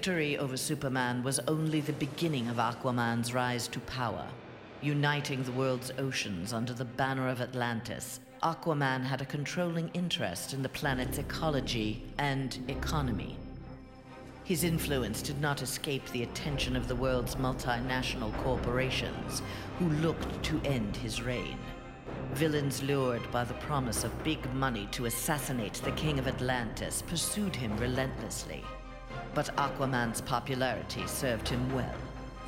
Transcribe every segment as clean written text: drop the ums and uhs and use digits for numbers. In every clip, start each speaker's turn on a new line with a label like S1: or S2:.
S1: victory over Superman was only the beginning of Aquaman's rise to power. Uniting the world's oceans under the banner of Atlantis, Aquaman had a controlling interest in the planet's ecology and economy. His influence did not escape the attention of the world's multinational corporations, who looked to end his reign. Villains lured by the promise of big money to assassinate the King of Atlantis pursued him relentlessly. But Aquaman's popularity served him well.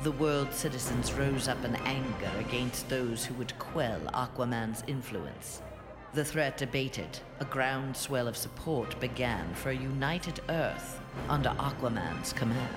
S1: The world's citizens rose up in anger against those who would quell Aquaman's influence. The threat abated, a groundswell of support began for a united Earth under Aquaman's command.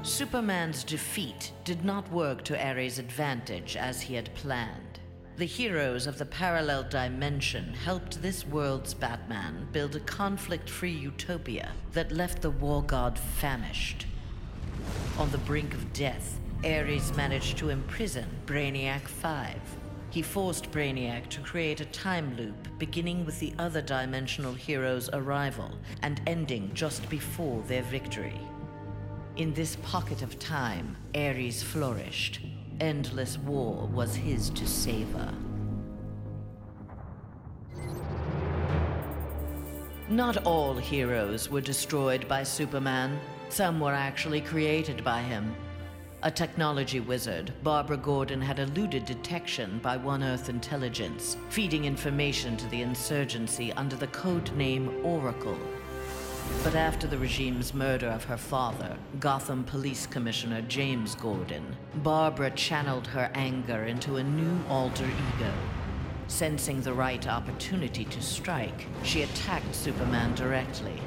S1: Superman's defeat did not work to Ares' advantage as he had planned. The heroes of the parallel dimension helped this world's Batman build a conflict-free utopia that left the war god famished. On the brink of death, Ares managed to imprison Brainiac 5. He forced Brainiac to create a time loop beginning with the other dimensional heroes' arrival and ending just before their victory. In this pocket of time, Ares flourished. Endless war was his to savor. Not all heroes were destroyed by Superman. Some were actually created by him. A technology wizard, Barbara Gordon had eluded detection by One Earth intelligence, feeding information to the insurgency under the code name Oracle. But after the regime's murder of her father, Gotham Police Commissioner James Gordon, Barbara channeled her anger into a new alter ego. Sensing the right opportunity to strike, she attacked Superman directly.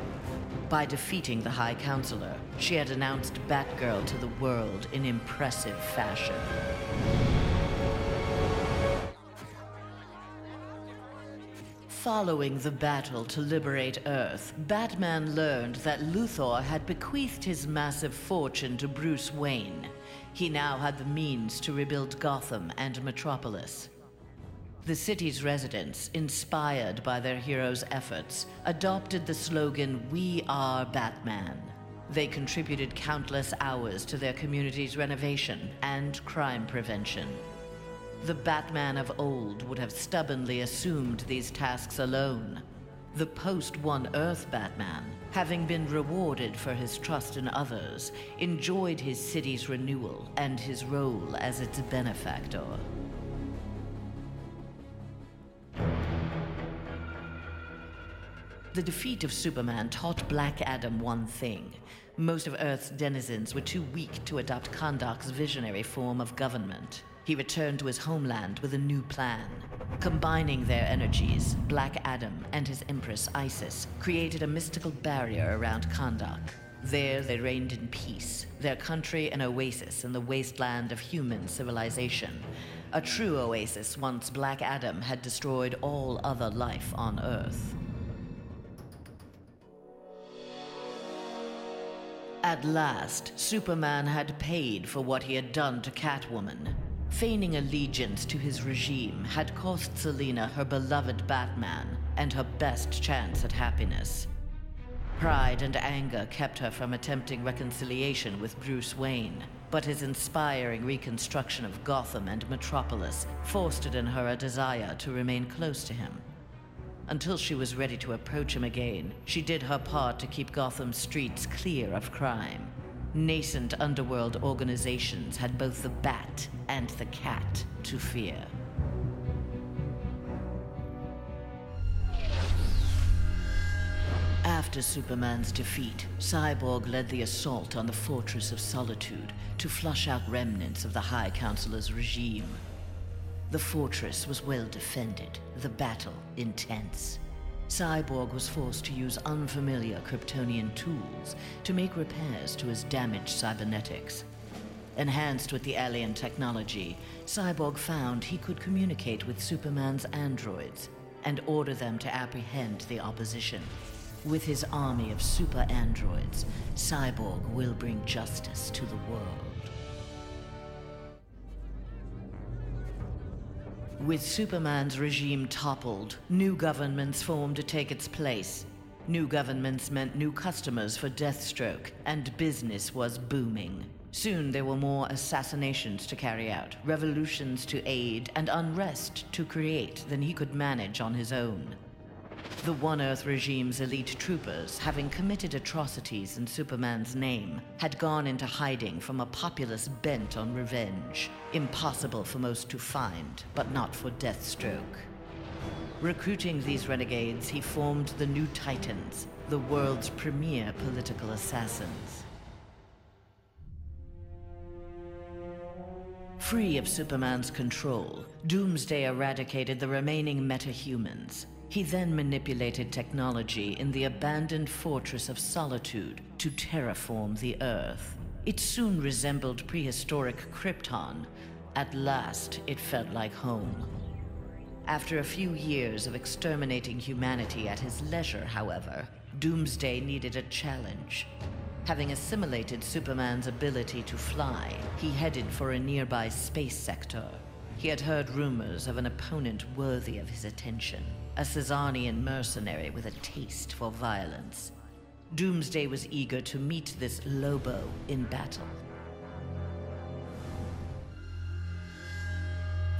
S1: By defeating the High Counselor, she had announced Batgirl to the world in impressive fashion. Following the battle to liberate Earth, Batman learned that Luthor had bequeathed his massive fortune to Bruce Wayne. He now had the means to rebuild Gotham and Metropolis. The city's residents, inspired by their hero's efforts, adopted the slogan, "We are Batman." They contributed countless hours to their community's renovation and crime prevention. The Batman of old would have stubbornly assumed these tasks alone. The post-One Earth Batman, having been rewarded for his trust in others, enjoyed his city's renewal and his role as its benefactor. The defeat of Superman taught Black Adam one thing. Most of Earth's denizens were too weak to adopt Kahndaq's visionary form of government. He returned to his homeland with a new plan. Combining their energies, Black Adam and his Empress Isis created a mystical barrier around Kahndaq. There they reigned in peace, their country an oasis in the wasteland of human civilization. A true oasis once Black Adam had destroyed all other life on Earth. At last, Superman had paid for what he had done to Catwoman. Feigning allegiance to his regime had cost Selina her beloved Batman and her best chance at happiness. Pride and anger kept her from attempting reconciliation with Bruce Wayne, but his inspiring reconstruction of Gotham and Metropolis fostered in her a desire to remain close to him. Until she was ready to approach him again, she did her part to keep Gotham's streets clear of crime. Nascent underworld organizations had both the Bat and the Cat to fear. After Superman's defeat, Cyborg led the assault on the Fortress of Solitude to flush out remnants of the High Counselor's regime. The fortress was well defended, the battle intense. Cyborg was forced to use unfamiliar Kryptonian tools to make repairs to his damaged cybernetics. Enhanced with the alien technology, Cyborg found he could communicate with Superman's androids and order them to apprehend the opposition. With his army of super androids, Cyborg will bring justice to the world. With Superman's regime toppled, new governments formed to take its place. New governments meant new customers for Deathstroke, and business was booming. Soon there were more assassinations to carry out, revolutions to aid, and unrest to create than he could manage on his own. The One Earth regime's elite troopers, having committed atrocities in Superman's name, had gone into hiding from a populace bent on revenge. Impossible for most to find, but not for Deathstroke. Recruiting these renegades, he formed the New Titans, the world's premier political assassins. Free of Superman's control, Doomsday eradicated the remaining metahumans. He then manipulated technology in the abandoned Fortress of Solitude to terraform the Earth. It soon resembled prehistoric Krypton. At last, it felt like home. After a few years of exterminating humanity at his leisure, however, Doomsday needed a challenge. Having assimilated Superman's ability to fly, he headed for a nearby space sector. He had heard rumors of an opponent worthy of his attention, a Caesarian mercenary with a taste for violence. Doomsday was eager to meet this Lobo in battle.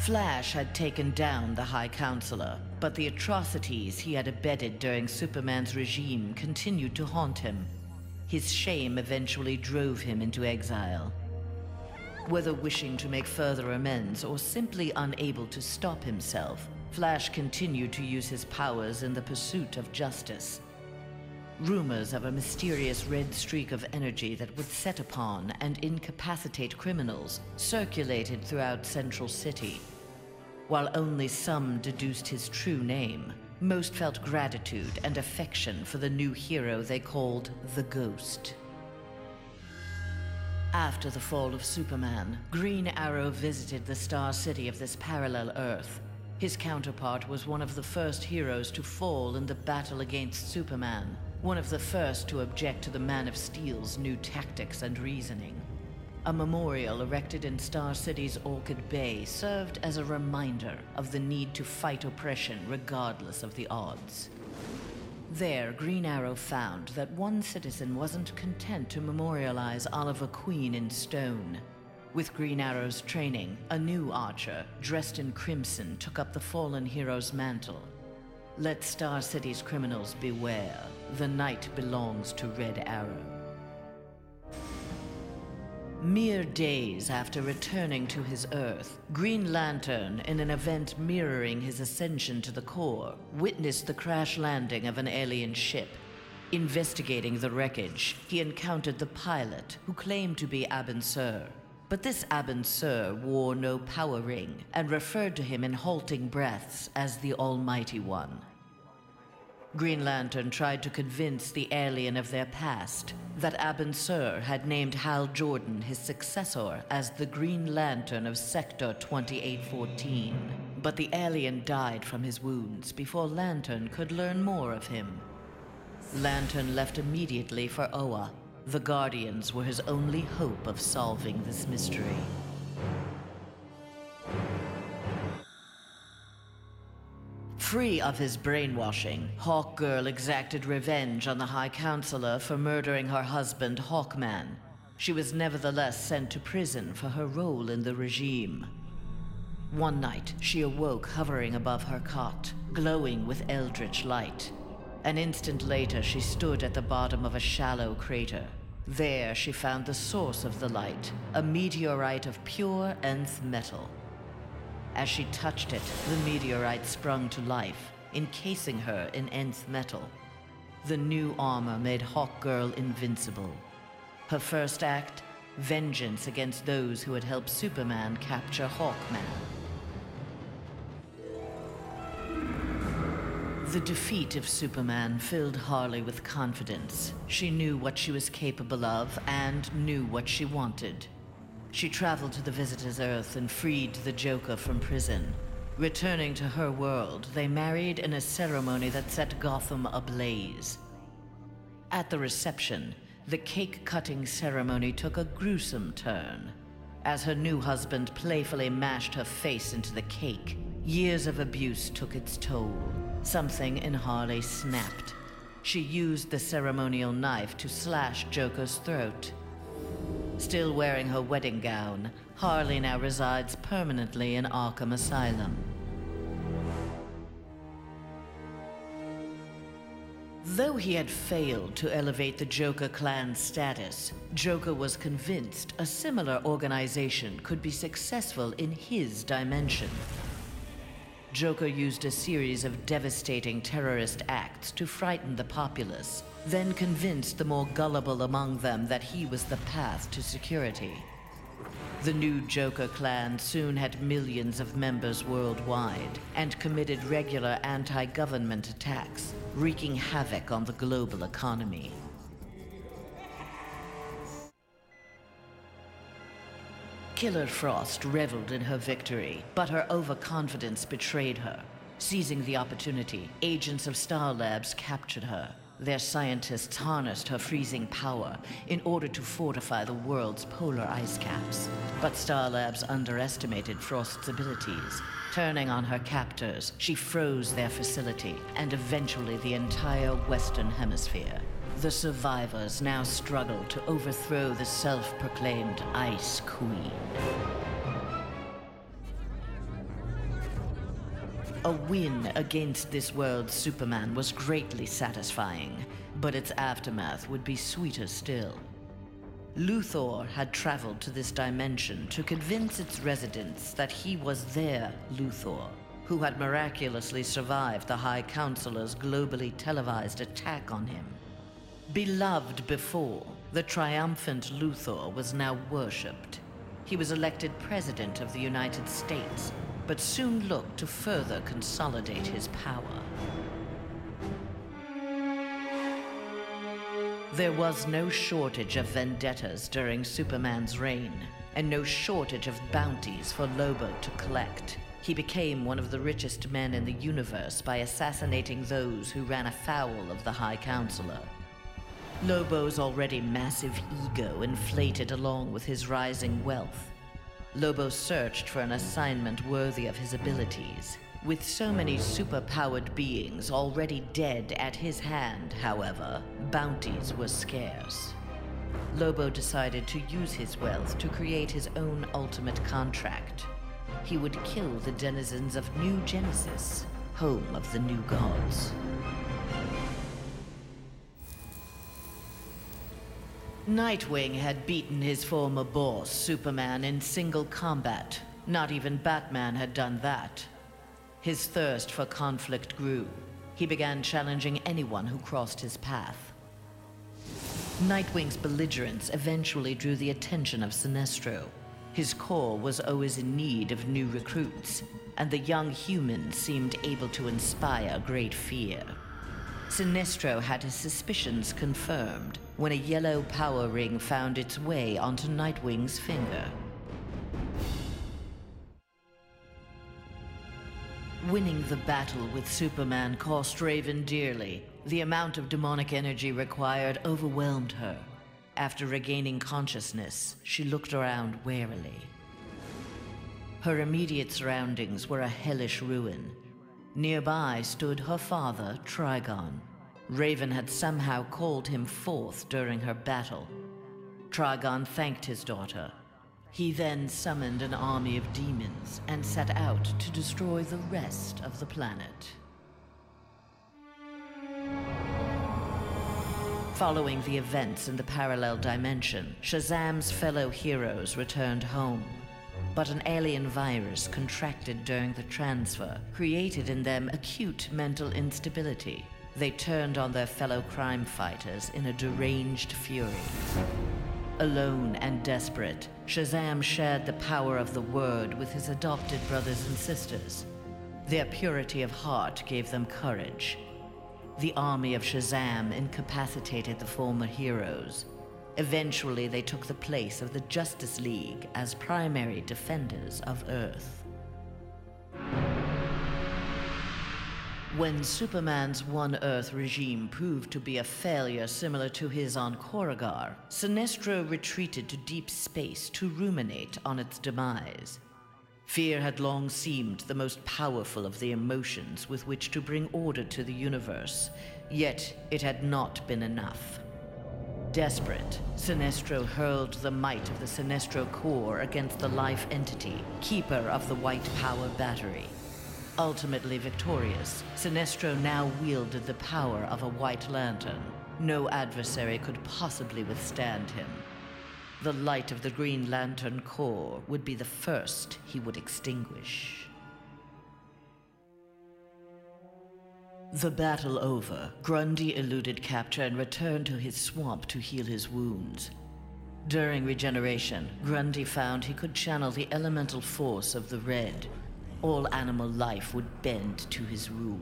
S1: Flash had taken down the High Counselor, but the atrocities he had abetted during Superman's regime continued to haunt him. His shame eventually drove him into exile. Whether wishing to make further amends or simply unable to stop himself, Flash continued to use his powers in the pursuit of justice. Rumors of a mysterious red streak of energy that would set upon and incapacitate criminals circulated throughout Central City. While only some deduced his true name, most felt gratitude and affection for the new hero they called the Ghost. After the fall of Superman, Green Arrow visited the Star City of this parallel Earth. His counterpart was one of the first heroes to fall in the battle against Superman, one of the first to object to the Man of Steel's new tactics and reasoning. A memorial erected in Star City's Orchid Bay served as a reminder of the need to fight oppression regardless of the odds. There, Green Arrow found that one citizen wasn't content to memorialize Oliver Queen in stone. With Green Arrow's training, a new archer, dressed in crimson, took up the fallen hero's mantle. Let Star City's criminals beware. The night belongs to Red Arrow. Mere days after returning to his Earth, Green Lantern, in an event mirroring his ascension to the core, witnessed the crash landing of an alien ship. Investigating the wreckage, he encountered the pilot, who claimed to be Abin Sur. But this Abin Sur wore no power ring and referred to him in halting breaths as the Almighty One. Green Lantern tried to convince the alien of their past, that Abin Sur had named Hal Jordan, his successor, as the Green Lantern of Sector 2814. But the alien died from his wounds before Lantern could learn more of him. Lantern left immediately for Oa. The Guardians were his only hope of solving this mystery. Free of his brainwashing, Hawkgirl exacted revenge on the High Counselor for murdering her husband, Hawkman. She was nevertheless sent to prison for her role in the regime. One night, she awoke hovering above her cot, glowing with eldritch light. An instant later, she stood at the bottom of a shallow crater. There, she found the source of the light, a meteorite of pure nth metal. As she touched it, the meteorite sprung to life, encasing her in nth metal. The new armor made Hawkgirl invincible. Her first act? Vengeance against those who had helped Superman capture Hawkman. The defeat of Superman filled Harley with confidence. She knew what she was capable of and knew what she wanted. She traveled to the Visitor's Earth and freed the Joker from prison. Returning to her world, they married in a ceremony that set Gotham ablaze. At the reception, the cake-cutting ceremony took a gruesome turn. As her new husband playfully mashed her face into the cake, years of abuse took its toll. Something in Harley snapped. She used the ceremonial knife to slash Joker's throat. Still wearing her wedding gown, Harley now resides permanently in Arkham Asylum. Though he had failed to elevate the Joker clan's status, Joker was convinced a similar organization could be successful in his dimension. Joker used a series of devastating terrorist acts to frighten the populace, then convinced the more gullible among them that he was the path to security. The new Joker clan soon had millions of members worldwide and committed regular anti-government attacks, wreaking havoc on the global economy. Killer Frost reveled in her victory, but her overconfidence betrayed her. Seizing the opportunity, agents of Star Labs captured her. Their scientists harnessed her freezing power in order to fortify the world's polar ice caps. But Star Labs underestimated Frost's abilities. Turning on her captors, she froze their facility and eventually the entire Western Hemisphere. The survivors now struggled to overthrow the self-proclaimed Ice Queen. A win against this world's Superman was greatly satisfying, but its aftermath would be sweeter still. Luthor had traveled to this dimension to convince its residents that he was their Luthor, who had miraculously survived the High Counselor's globally televised attack on him. Beloved before, the triumphant Luthor was now worshipped. He was elected President of the United States, but soon looked to further consolidate his power. There was no shortage of vendettas during Superman's reign, and no shortage of bounties for Lobo to collect. He became one of the richest men in the universe by assassinating those who ran afoul of the High Counselor. Lobo's already massive ego inflated along with his rising wealth. Lobo searched for an assignment worthy of his abilities. With so many super-powered beings already dead at his hand, however, bounties were scarce. Lobo decided to use his wealth to create his own ultimate contract. He would kill the denizens of New Genesis, home of the new gods. Nightwing had beaten his former boss, Superman, in single combat. Not even Batman had done that. His thirst for conflict grew. He began challenging anyone who crossed his path. Nightwing's belligerence eventually drew the attention of Sinestro. His corps was always in need of new recruits, and the young humans seemed able to inspire great fear. Sinestro had his suspicions confirmed when a yellow power ring found its way onto Nightwing's finger. Winning the battle with Superman cost Raven dearly. The amount of demonic energy required overwhelmed her. After regaining consciousness, she looked around warily. Her immediate surroundings were a hellish ruin. Nearby stood her father, Trigon. Raven had somehow called him forth during her battle. Trigon thanked his daughter. He then summoned an army of demons and set out to destroy the rest of the planet. Following the events in the parallel dimension, Shazam's fellow heroes returned home. But an alien virus contracted during the transfer created in them acute mental instability. They turned on their fellow crime fighters in a deranged fury. Alone and desperate, Shazam shared the power of the Word with his adopted brothers and sisters. Their purity of heart gave them courage. The army of Shazam incapacitated the former heroes. Eventually, they took the place of the Justice League as primary defenders of Earth. When Superman's One Earth regime proved to be a failure similar to his on Korugar, Sinestro retreated to deep space to ruminate on its demise. Fear had long seemed the most powerful of the emotions with which to bring order to the universe, yet it had not been enough. Desperate, Sinestro hurled the might of the Sinestro core against the life entity, keeper of the White Power Battery. Ultimately victorious, Sinestro now wielded the power of a White Lantern. No adversary could possibly withstand him. The light of the Green Lantern core would be the first he would extinguish. The battle over, Grundy eluded capture and returned to his swamp to heal his wounds. During regeneration, Grundy found he could channel the elemental force of the Red. All animal life would bend to his rule.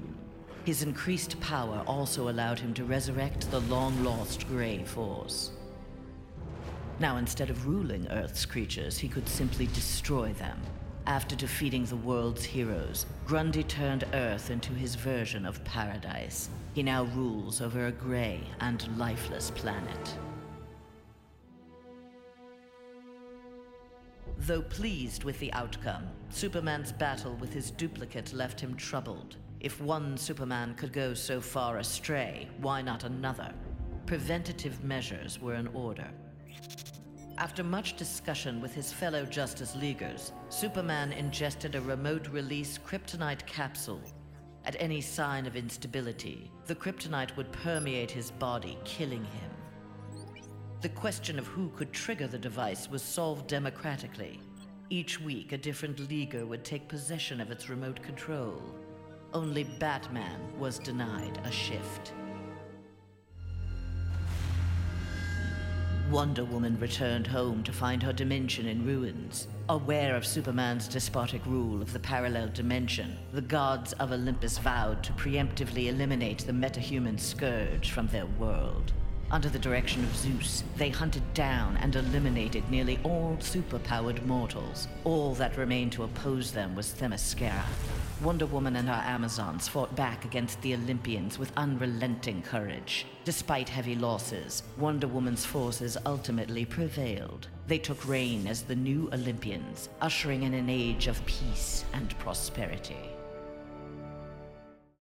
S1: His increased power also allowed him to resurrect the long-lost Grey Force. Now, instead of ruling Earth's creatures, he could simply destroy them. After defeating the world's heroes, Grundy turned Earth into his version of paradise. He now rules over a gray and lifeless planet. Though pleased with the outcome, Superman's battle with his duplicate left him troubled. If one Superman could go so far astray, why not another? Preventative measures were in order. After much discussion with his fellow Justice Leaguers, Superman ingested a remote-release kryptonite capsule. At any sign of instability, the kryptonite would permeate his body, killing him. The question of who could trigger the device was solved democratically. Each week, a different Leaguer would take possession of its remote control. Only Batman was denied a shift. Wonder Woman returned home to find her dimension in ruins. Aware of Superman's despotic rule of the parallel dimension, the gods of Olympus vowed to preemptively eliminate the metahuman scourge from their world. Under the direction of Zeus, they hunted down and eliminated nearly all superpowered mortals. All that remained to oppose them was Themyscira. Wonder Woman and her Amazons fought back against the Olympians with unrelenting courage. Despite heavy losses, Wonder Woman's forces ultimately prevailed. They took reign as the new Olympians, ushering in an age of peace and prosperity.